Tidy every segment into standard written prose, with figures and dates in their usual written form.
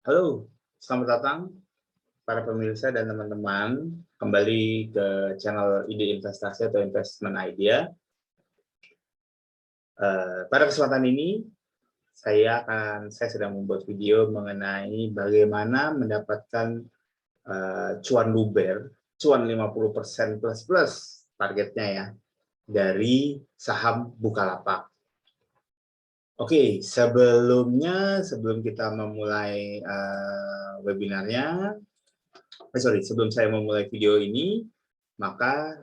Halo, selamat datang para pemirsa dan teman-teman kembali ke channel Ide Investasi atau Investment Idea. Pada kesempatan ini, saya sedang membuat video mengenai bagaimana mendapatkan cuan luber, cuan 50% plus targetnya ya, dari saham Bukalapak. Oke, sebelum kita memulai webinarnya, sebelum saya memulai video ini, maka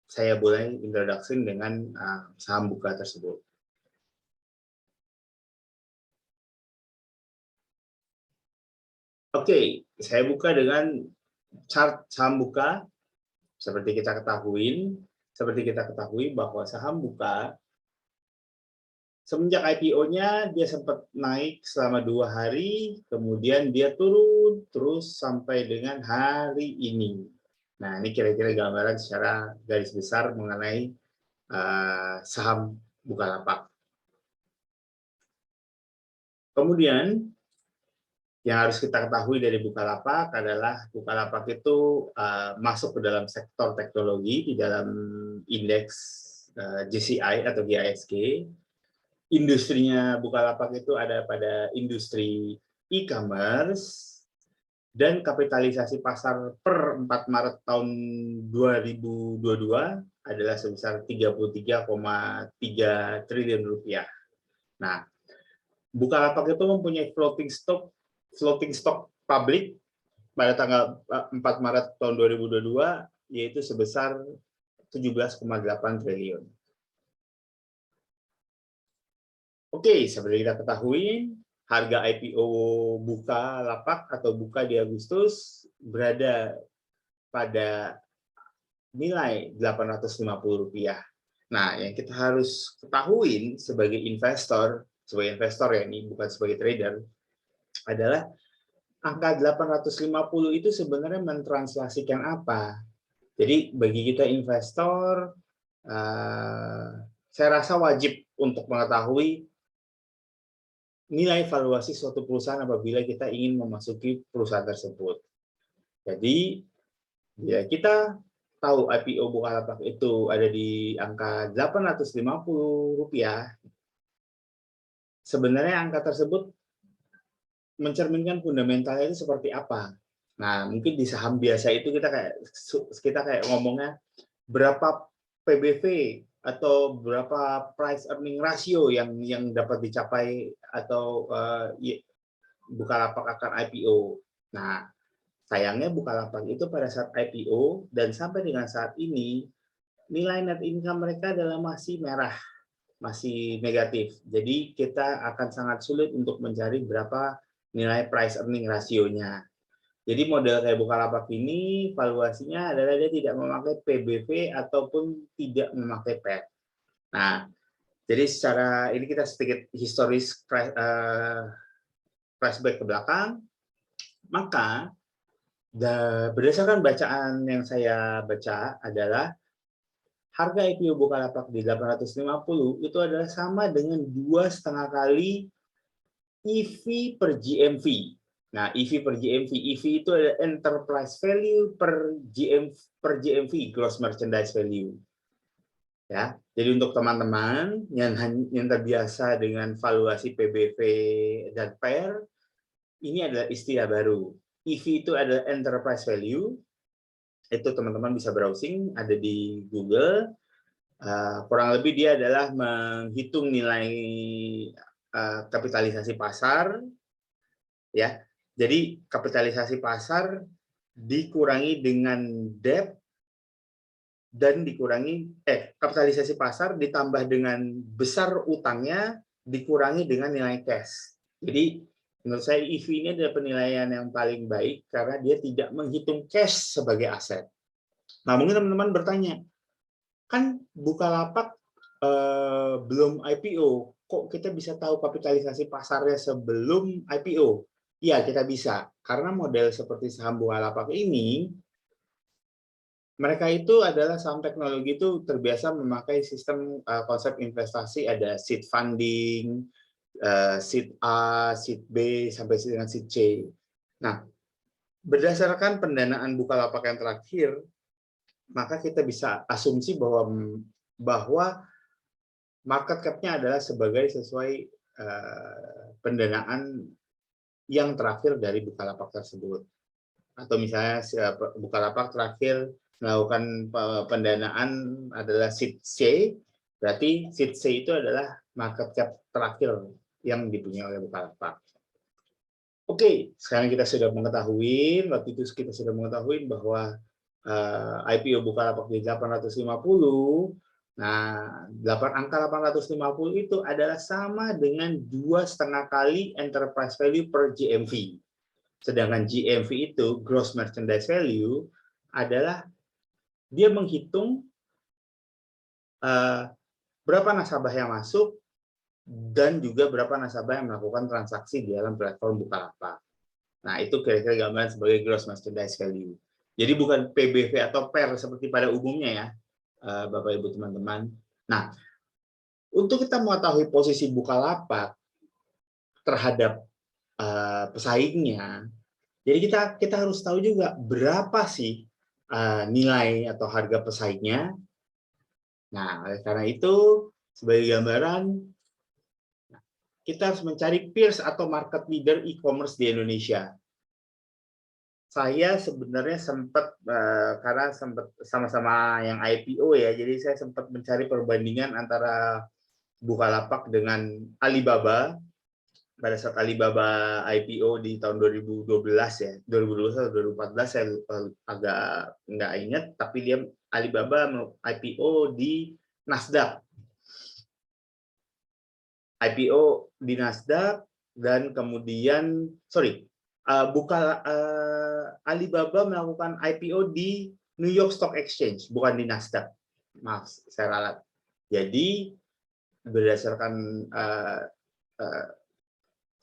saya boleh introduction dengan saham Buka tersebut. Oke, saya buka dengan chart saham Buka. Seperti kita ketahui bahwa saham Buka semenjak IPO-nya dia sempat naik selama 2 hari, kemudian dia turun terus sampai dengan hari ini. Nah, ini kira-kira gambaran secara garis besar mengenai saham Bukalapak. Kemudian, yang harus kita ketahui dari Bukalapak adalah Bukalapak itu masuk ke dalam sektor teknologi di dalam indeks JCI atau GISG. Industrinya Bukalapak itu ada pada industri e-commerce, dan kapitalisasi pasar per 4 Maret tahun 2022 adalah sebesar 33,3 triliun rupiah. Nah, Bukalapak itu mempunyai floating stock publik pada tanggal 4 Maret tahun 2022, yaitu sebesar 17,8 triliun. Oke, seperti kita ketahui, harga IPO Bukalapak atau Buka di Agustus berada pada nilai Rp850. Nah, yang kita harus ketahui sebagai investor ya, ini bukan sebagai trader, adalah angka 850 itu sebenarnya mentranslasikan apa. Jadi bagi kita investor, saya rasa wajib untuk mengetahui nilai valuasi suatu perusahaan apabila kita ingin memasuki perusahaan tersebut. Jadi, ya kita tahu IPO Bukalapak itu ada di angka Rp850, sebenarnya angka tersebut mencerminkan fundamentalnya itu seperti apa. Nah, mungkin di saham biasa itu kita kayak ngomongnya berapa PBV atau berapa price earning ratio yang dapat dicapai atau Bukalapak akan IPO. Nah, sayangnya Bukalapak itu pada saat IPO dan sampai dengan saat ini nilai net income mereka adalah masih merah, masih negatif. Jadi kita akan sangat sulit untuk mencari berapa nilai price earning rasionya. Jadi model kayak Bukalapak ini valuasinya adalah dia tidak memakai PBV ataupun tidak memakai PET. Nah, jadi secara ini kita sedikit historis flashback ke belakang, maka berdasarkan bacaan yang saya baca adalah harga IPO Bukalapak di 850 itu adalah sama dengan 2,5 kali EV per GMV. Nah, EV per GMV, EV itu adalah enterprise value per GMV, gross merchandise value. Ya, jadi untuk teman-teman yang terbiasa dengan valuasi PBV dan PER, ini adalah istilah baru. EV itu adalah enterprise value. Itu teman-teman bisa browsing, ada di Google. Kurang lebih dia adalah menghitung nilai kapitalisasi pasar, ya. Jadi kapitalisasi pasar dikurangi dengan debt dan kapitalisasi pasar ditambah dengan besar utangnya dikurangi dengan nilai cash. Jadi menurut saya EV ini adalah penilaian yang paling baik karena dia tidak menghitung cash sebagai aset. Nah, mungkin teman-teman bertanya, kan Bukalapak belum IPO, kok kita bisa tahu kapitalisasi pasarnya sebelum IPO? Ya, kita bisa. Karena model seperti saham Bukalapak ini, mereka itu adalah saham teknologi itu terbiasa memakai sistem konsep investasi, ada seed funding, seed A, seed B, sampai dengan seed C. Nah, berdasarkan pendanaan Bukalapak yang terakhir, maka kita bisa asumsi bahwa market cap-nya adalah sesuai pendanaan yang terakhir dari Bukalapak tersebut. Atau misalnya Bukalapak terakhir melakukan pendanaan adalah seed C, berarti seed C itu adalah market cap terakhir yang dipunyai oleh Bukalapak. Oke, sekarang kita sudah mengetahui, waktu itu kita sudah mengetahui bahwa IPO Bukalapak di 850. Nah, angka 850 itu adalah sama dengan 2,5 kali enterprise value per GMV. Sedangkan GMV itu, gross merchandise value, adalah dia menghitung berapa nasabah yang masuk dan juga berapa nasabah yang melakukan transaksi di dalam platform Bukalapak. Nah, itu kira-kira gambaran sebagai gross merchandise value. Jadi bukan PBV atau PER seperti pada umumnya ya, Bapak Ibu teman-teman. Nah, untuk kita mengetahui posisi Bukalapak terhadap pesaingnya, jadi kita harus tahu juga berapa sih nilai atau harga pesaingnya. Nah, oleh karena itu sebagai gambaran kita harus mencari peers atau market leader e-commerce di Indonesia. Saya sebenarnya karena sempat sama-sama yang IPO ya, jadi saya sempat mencari perbandingan antara Bukalapak dengan Alibaba. Pada saat Alibaba IPO di tahun 2012 ya, 2012 atau 2014 saya agak nggak ingat, tapi dia Alibaba IPO di Nasdaq. IPO di Nasdaq dan kemudian Alibaba melakukan IPO di New York Stock Exchange, bukan di Nasdaq. Maaf, saya ralat. Jadi berdasarkan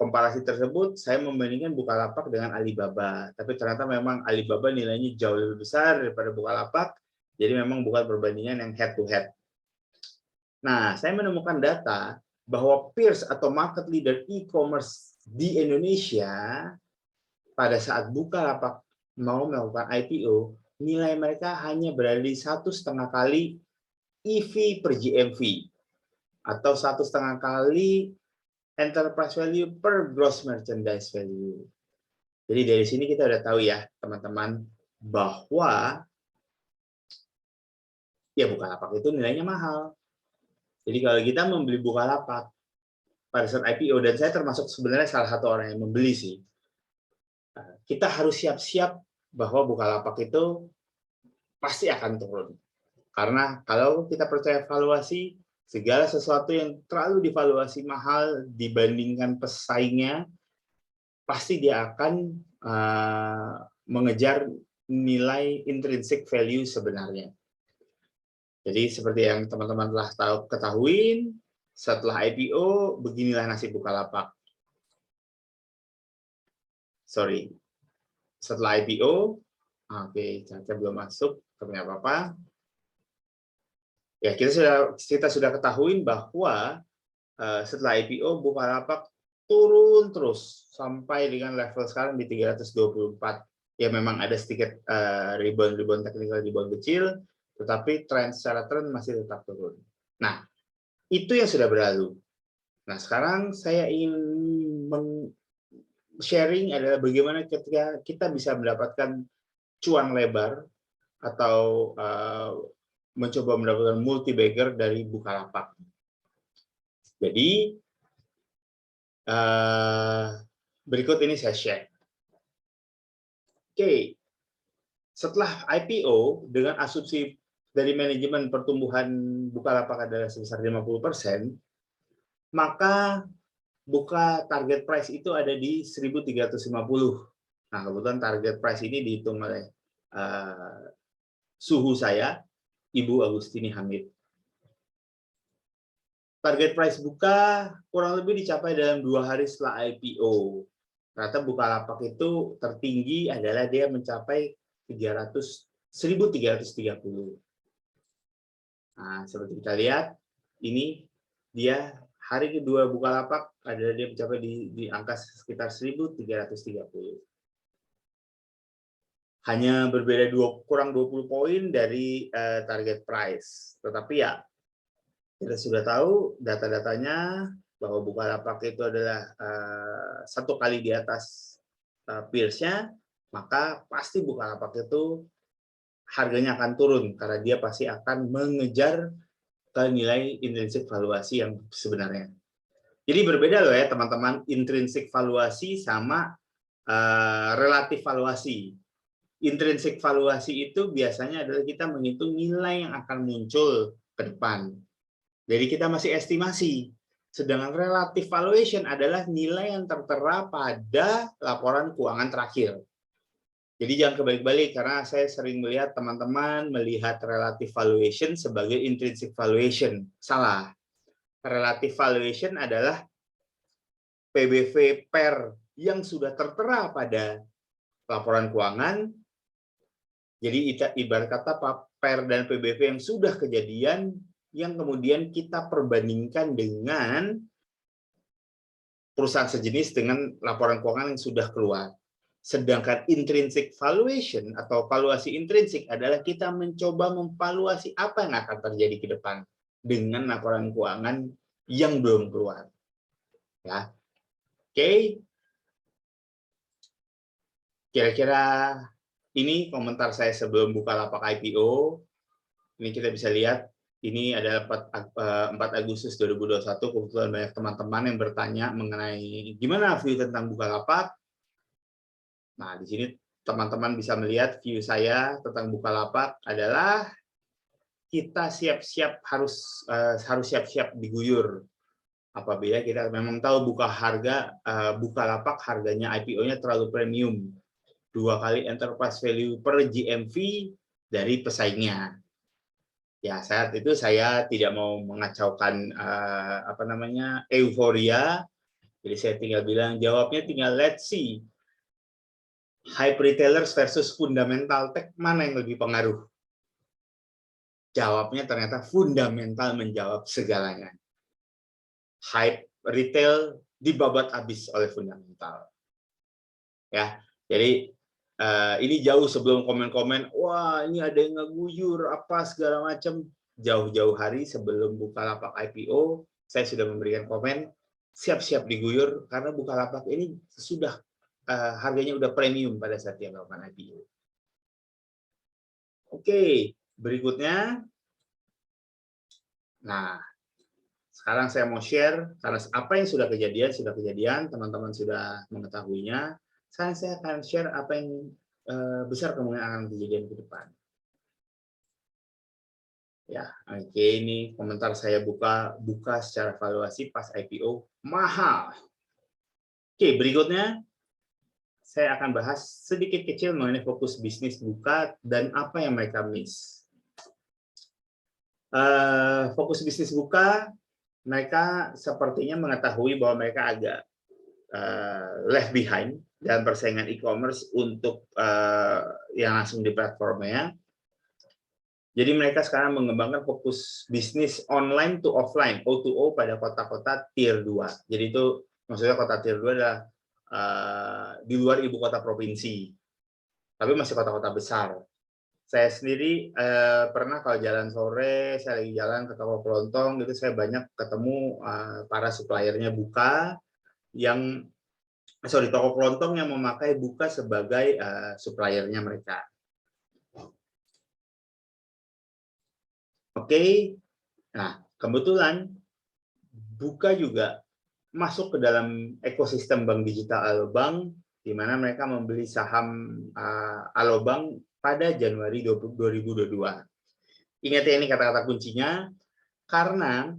komparasi tersebut, saya membandingkan Bukalapak dengan Alibaba. Tapi ternyata memang Alibaba nilainya jauh lebih besar daripada Bukalapak, jadi memang bukan perbandingan yang head to head. Nah, saya menemukan data bahwa peers atau market leader e-commerce di Indonesia pada saat Bukalapak mau melakukan IPO, nilai mereka hanya berada di 1,5 kali EV per GMV atau 1,5 kali enterprise value per gross merchandise value. Jadi dari sini kita udah tahu ya teman-teman bahwa ya Bukalapak itu nilainya mahal. Jadi kalau kita membeli Bukalapak pada saat IPO, dan saya termasuk sebenarnya salah satu orang yang membeli sih, kita harus siap-siap bahwa Bukalapak itu pasti akan turun. Karena kalau kita percaya valuasi, segala sesuatu yang terlalu divaluasi mahal dibandingkan pesaingnya, pasti dia akan mengejar nilai intrinsic value sebenarnya. Jadi seperti yang teman-teman telah ketahui, setelah IPO, beginilah nasib Bukalapak. Setelah IPO, oke, Caca belum masuk, tapi nggak apa-apa. Ya, kita sudah ketahui bahwa setelah IPO, Bukalapak turun terus sampai dengan level sekarang di 324. Ya memang ada sedikit rebound teknikal kecil, tetapi secara tren masih tetap turun. Nah, itu yang sudah berlalu. Nah, sekarang saya ingin sharing adalah bagaimana ketika kita bisa mendapatkan cuan lebar atau mencoba mendapatkan multi bagger dari Bukalapak. Jadi berikut ini saya share. Oke, setelah IPO dengan asumsi dari manajemen pertumbuhan Bukalapak adalah sebesar 50%, maka target price itu ada di 1.350. Nah, kebetulan target price ini dihitung oleh suhu saya, Ibu Agustini Hamid. Target price buka kurang lebih dicapai dalam 2 hari setelah IPO. Ternyata Bukalapak itu tertinggi adalah dia mencapai 1.330. Nah, seperti kita lihat, ini dia hari kedua Bukalapak adalah dia mencapai di angka sekitar 1.330. Hanya berbeda kurang 20 poin dari target price. Tetapi ya, kita sudah tahu data-datanya bahwa Bukalapak itu adalah satu kali di atas peers-nya, maka pasti Bukalapak itu harganya akan turun karena dia pasti akan mengejar ke nilai intrinsic valuasi yang sebenarnya. Jadi berbeda loh ya teman-teman, intrinsic valuasi sama relatif valuasi. Intrinsic valuasi itu biasanya adalah kita menghitung nilai yang akan muncul ke depan. Jadi kita masih estimasi. Sedangkan relative valuation adalah nilai yang tertera pada laporan keuangan terakhir. Jadi jangan kebalik-balik, karena saya sering melihat teman-teman melihat relative valuation sebagai intrinsic valuation. Salah. Relative valuation adalah PBV per yang sudah tertera pada laporan keuangan. Jadi ibarat kata per dan PBV yang sudah kejadian, yang kemudian kita perbandingkan dengan perusahaan sejenis dengan laporan keuangan yang sudah keluar. Sedangkan intrinsic valuation atau valuasi intrinsik adalah kita mencoba memvaluasi apa yang akan terjadi ke depan dengan laporan keuangan yang belum keluar. Ya. Oke. Kira-kira ini komentar saya sebelum Bukalapak IPO. Ini kita bisa lihat, ini adalah 4 Agustus 2021. Kebetulan banyak teman-teman yang bertanya mengenai gimana view tentang Bukalapak. Nah, di sini teman-teman bisa melihat view saya tentang Bukalapak adalah kita siap-siap harus siap-siap diguyur. Apabila kita memang tahu Bukalapak harganya IPO-nya terlalu premium. 2 kali enterprise value per GMV dari pesaingnya. Ya, saat itu saya tidak mau mengacaukan euforia. Jadi saya tinggal bilang jawabnya tinggal let's see. Hype retailers versus fundamental tech mana yang lebih pengaruh? Jawabnya ternyata fundamental menjawab segalanya. Hype retail dibabat habis oleh fundamental. Ya, jadi ini jauh sebelum komen-komen, wah ini ada yang ngeguyur apa segala macam. Jauh-jauh hari sebelum Bukalapak IPO, saya sudah memberikan komen, siap-siap diguyur karena Bukalapak ini sudah harganya udah premium pada saat dia melakukan IPO. Oke, berikutnya. Nah, sekarang saya mau share, karena apa yang sudah kejadian, teman-teman sudah mengetahuinya. Sekarang saya akan share apa yang besar kemungkinan akan kejadian ke depan. Ya, oke, ini komentar saya buka secara valuasi pas IPO mahal. Oke, berikutnya saya akan bahas sedikit kecil mengenai fokus bisnis Buka dan apa yang mereka miss. Fokus bisnis Buka, mereka sepertinya mengetahui bahwa mereka agak left behind dalam persaingan e-commerce untuk yang langsung di platformnya. Jadi mereka sekarang mengembangkan fokus bisnis online to offline, O2O pada kota-kota tier 2. Jadi itu maksudnya kota tier 2 adalah di luar ibu kota provinsi. Tapi masih kota-kota besar. Saya sendiri pernah kalau jalan sore, saya lagi jalan ke toko kelontong, gitu saya banyak ketemu para suppliernya Buka yang toko kelontong yang memakai Buka sebagai suppliernya mereka. Oke, nah kebetulan Buka juga masuk ke dalam ekosistem bank digital Alobank, di mana mereka membeli saham Alobank pada Januari 2022. Ingat ya, ini kata-kata kuncinya, karena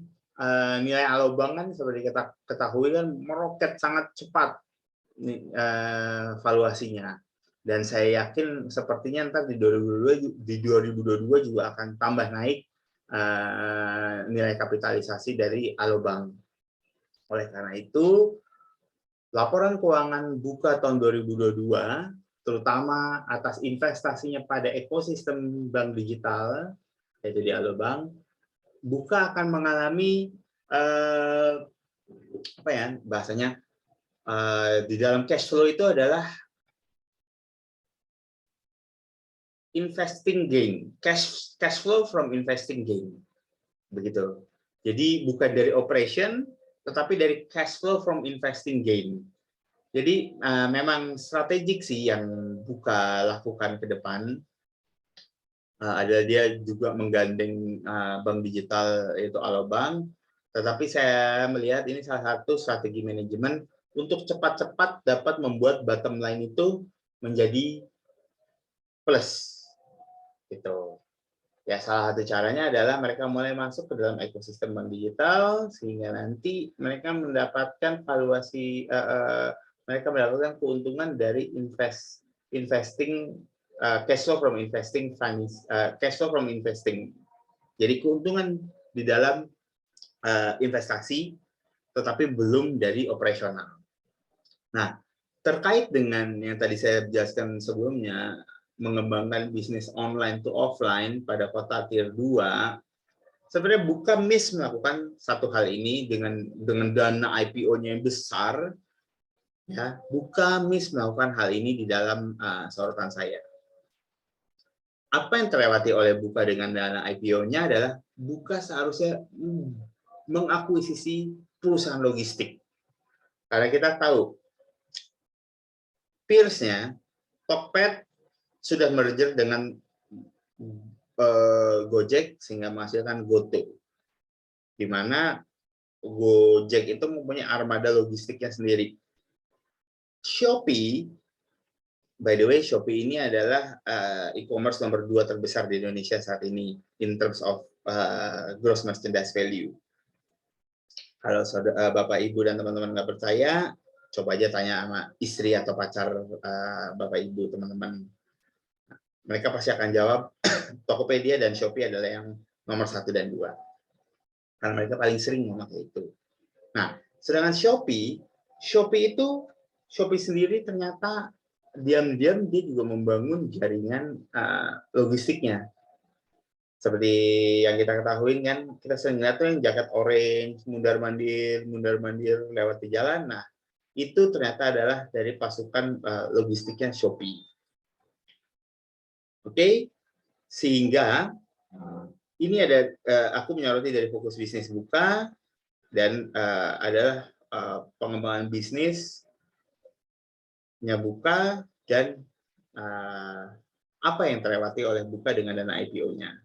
nilai Alobank kan seperti kita ketahui kan meroket sangat cepat valuasinya. Dan saya yakin sepertinya ntar di 2022 juga akan tambah naik nilai kapitalisasi dari Alobank. Oleh karena itu, laporan keuangan Buka tahun 2022, terutama atas investasinya pada ekosistem bank digital, yaitu di Alobank, Buka akan mengalami apa ya bahasanya, di dalam cash flow itu adalah investing gain, cash flow from investing gain, begitu. Jadi bukan dari operation, tetapi dari cash flow from investing gain. Jadi memang strategik sih yang Buka lakukan ke depan. Adalah dia juga menggandeng bank digital yaitu Alobank, tetapi saya melihat ini salah satu strategi manajemen untuk cepat-cepat dapat membuat bottom line itu menjadi plus gitu. Ya, salah satu caranya adalah mereka mulai masuk ke dalam ekosistem bank digital sehingga nanti mereka mendapatkan valuasi mereka mendapatkan keuntungan dari investing cash flow from investing cash flow from investing. Jadi keuntungan di dalam investasi tetapi belum dari operasional. Nah, terkait dengan yang tadi saya jelaskan sebelumnya, mengembangkan bisnis online to offline pada kota tier 2, sebenarnya bukan miss melakukan satu hal ini dengan dana IPO-nya yang besar, ya, bukan miss melakukan hal ini di dalam sorotan saya. Apa yang terlewati oleh Buka dengan dana IPO-nya adalah Buka seharusnya mengakuisisi perusahaan logistik. Karena kita tahu peers-nya Tokped sudah merger dengan Gojek sehingga menghasilkan GoTo, di mana Gojek itu mempunyai armada logistiknya sendiri. Shopee, by the way, Shopee ini adalah e-commerce nomor 2 terbesar di Indonesia saat ini in terms of gross merchandise value. Kalau Bapak Ibu dan teman-teman nggak percaya, coba aja tanya sama istri atau pacar Bapak Ibu, teman-teman. Mereka pasti akan jawab Tokopedia dan Shopee adalah yang nomor 1 dan 2. Karena mereka paling sering memakai itu. Nah, sedangkan Shopee sendiri ternyata diam-diam dia juga membangun jaringan logistiknya. Seperti yang kita ketahui kan, kita sering lihat tuh yang jaket orange, mundar-mandir lewat di jalan. Nah, itu ternyata adalah dari pasukan logistiknya Shopee. Oke, sehingga ini ada aku menyoroti dari fokus bisnis Buka dan adalah pengembangan bisnisnya Buka dan apa yang terlewati oleh Buka dengan dana IPO-nya.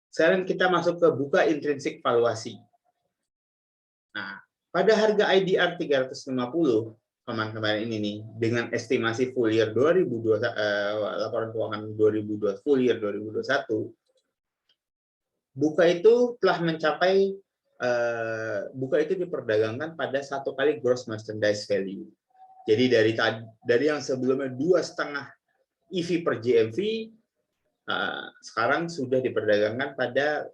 Sekarang kita masuk ke Buka intrinsic valuasi. Nah, pada harga IDR 350 kemarin ini nih, dengan estimasi full year 2020, laporan keuangan 2020 full year 2021, Buka itu telah mencapai Buka itu diperdagangkan pada 1 kali gross merchandise value. Jadi dari yang sebelumnya 2,5 EV per GMV, sekarang sudah diperdagangkan pada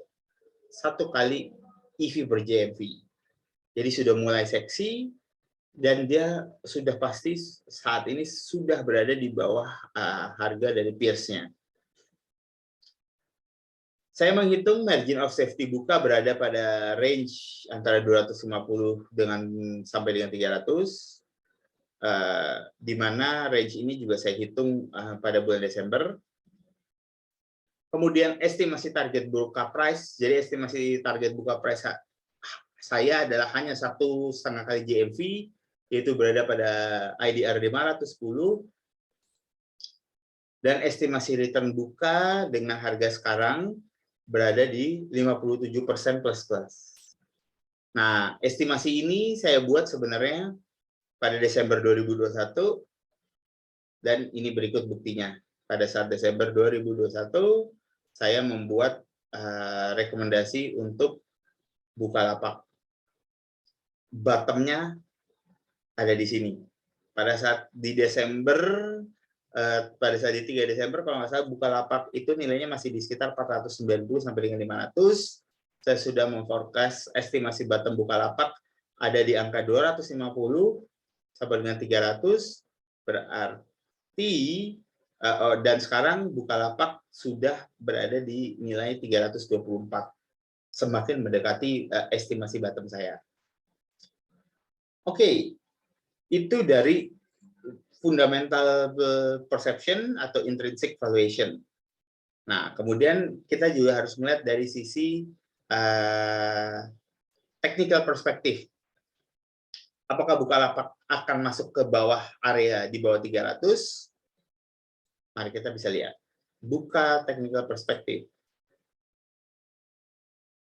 1 kali EV per GMV. Jadi sudah mulai seksi dan dia sudah pasti saat ini sudah berada di bawah harga dari peers-nya. Saya menghitung margin of safety Buka berada pada range antara 250 sampai dengan 300, di mana range ini juga saya hitung pada bulan Desember. Kemudian estimasi target Buka price, jadi estimasi target Buka price saya adalah hanya 1,5 kali GMV, yaitu berada pada IDR 510, dan estimasi return Buka dengan harga sekarang berada di 57% plus-plus. Nah, estimasi ini saya buat sebenarnya pada Desember 2021, dan ini berikut buktinya. Pada saat Desember 2021, saya membuat rekomendasi untuk Bukalapak. Bottomnya ada di sini. Pada saat di Desember, pada saat di 3 Desember, kalau nggak salah Bukalapak itu nilainya masih di sekitar 490 sampai dengan 500. Saya sudah memforecast estimasi bottom Bukalapak ada di angka 250 sampai dengan 300, berarti dan sekarang Bukalapak sudah berada di nilai 324. semakin mendekati estimasi bottom saya. Oke, itu dari fundamental perception atau intrinsic valuation. Nah, kemudian kita juga harus melihat dari sisi technical perspektif. Apakah Bukalapak akan masuk ke bawah area di bawah 300? Mari kita bisa lihat. Buka technical perspektif.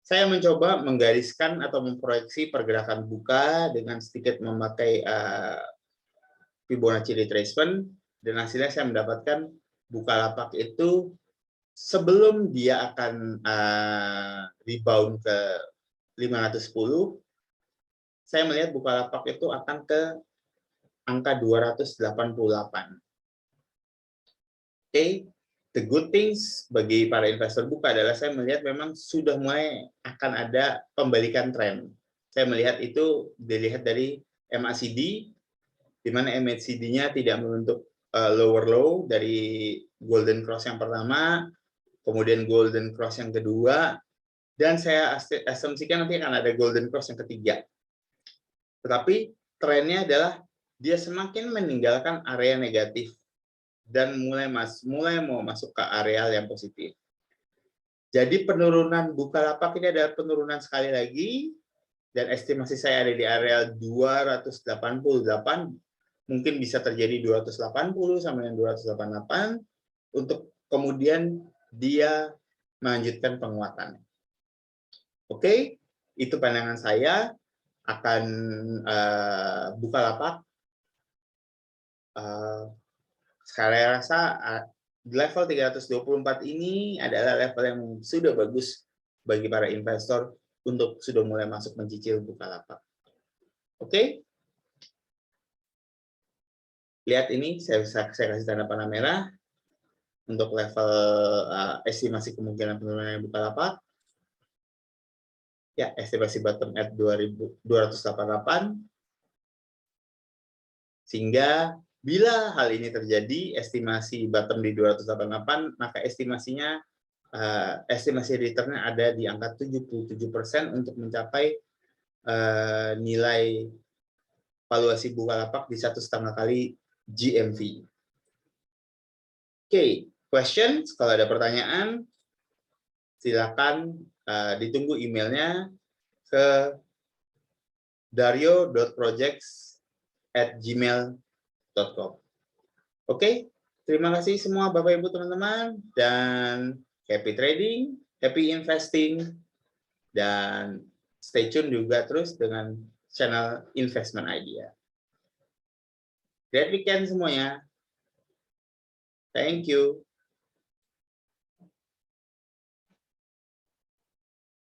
Saya mencoba menggariskan atau memproyeksi pergerakan buka dengan sedikit memakai Fibonacci retracement, dan hasilnya saya mendapatkan Bukalapak itu sebelum dia akan rebound ke 510, saya melihat Bukalapak itu akan ke angka 288. Oke. The good things bagi para investor buka adalah saya melihat memang sudah mulai akan ada pembalikan tren. Saya melihat itu dilihat dari MACD, di mana MACD-nya tidak membentuk lower low dari golden cross yang pertama, kemudian golden cross yang kedua, dan saya asumsikan nanti akan ada golden cross yang ketiga. Tetapi trennya adalah dia semakin meninggalkan area negatif dan mulai mau masuk ke areal yang positif. Jadi penurunan Bukalapak ini adalah penurunan sekali lagi, dan estimasi saya ada di areal 288, mungkin bisa terjadi 280 sampai dengan 288, untuk kemudian dia melanjutkan penguatannya. Oke, itu pandangan saya akan Bukalapak. Saya rasa level 324 ini adalah level yang sudah bagus bagi para investor untuk sudah mulai masuk mencicil Bukalapak. Oke? Lihat ini, saya kasih tanda panah merah untuk level estimasi kemungkinan penurunan Bukalapak. Ya, estimasi bottom at 288. Sehingga bila hal ini terjadi, estimasi bottom di 288, maka estimasi return-nya ada di angka 77% untuk mencapai nilai valuasi Bukalapak di 1,5 kali GMV. Oke, questions, kalau ada pertanyaan, silakan ditunggu emailnya ke dario.projects@gmail.com. Oke, terima kasih semua Bapak Ibu teman-teman, dan happy trading, happy investing, dan stay tune juga terus dengan channel Investment Idea. Great weekend semuanya. Thank you.